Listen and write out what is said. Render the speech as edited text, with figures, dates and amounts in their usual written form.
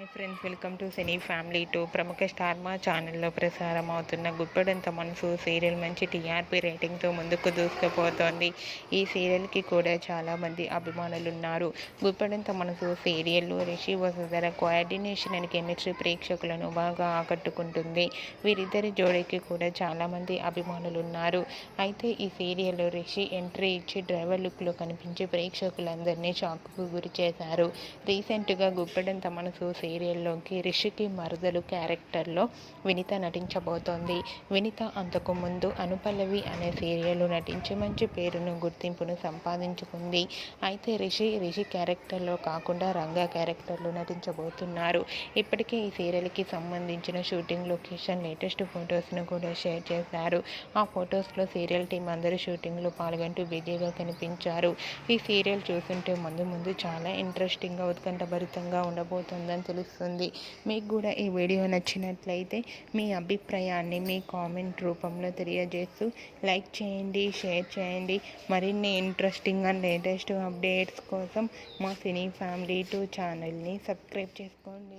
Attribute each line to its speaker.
Speaker 1: Hi friends, welcome to cine family two. ప్రముఖ star మా ఛానల్లో ప్రసారం అవుతున్న గుప్పెడంత మనసు సీరియల్ మంచి టీఆర్పీ రేటింగ్తో ముందుకు దూసుకుపోతోంది. ఈ సీరియల్కి కూడా చాలామంది అభిమానులు ఉన్నారు. గుప్పెడంత మనసు సీరియల్లో Rishi Vasudhara coordination and chemistry ప్రేక్షకులను బాగా ఆకట్టుకుంటుంది. వీరిద్దరి జోడీకి కూడా చాలామంది అభిమానులు ఉన్నారు. అయితే ఈ సీరియల్లో రిషి ఎంట్రీ ఇచ్చి డ్రైవర్ లుక్లో కనిపించి ప్రేక్షకులందరినీ షాక్కు గురి చేశారు. రీసెంట్గా గుప్పెడంత మనసు సీరియల్లోకి రిషికి మరదలు క్యారెక్టర్లో వినిత నటించబోతోంది. వినిత అంతకు ముందు అనుపల్లవి అనే సీరియల్లో నటించి మంచి పేరును గుర్తింపును సంపాదించుకుంది. అయితే రిషి క్యారెక్టర్లో కాకుండా రంగా క్యారెక్టర్లో నటించబోతున్నారు. ఇప్పటికే ఈ సీరియల్కి సంబంధించిన షూటింగ్ లొకేషన్ లేటెస్ట్ ఫొటోస్ను కూడా షేర్ చేశారు. ఆ ఫొటోస్లో సీరియల్ టీం అందరూ షూటింగ్లో పాల్గొంటూ బిజీగా కనిపించారు. ఈ సీరియల్ చూస్తుంటే ముందు చాలా ఇంట్రెస్టింగ్గా ఉత్కంఠభరితంగా ఉండబోతుందని తెలుస్తుంది. మీకు కూడా ఈ వీడియో నచ్చినట్లయితే మీ అభిప్రాయాన్ని మీ కామెంట్ రూపంలో తెలియజేస్తూ లైక్ చేయండి, షేర్ చేయండి. మరిన్ని ఇంట్రెస్టింగ్ అండ్ లేటెస్ట్ అప్డేట్స్ కోసం మా సినీ ఫ్యామిలీ 2 ఛానల్ని సబ్స్క్రైబ్ చేసుకోండి.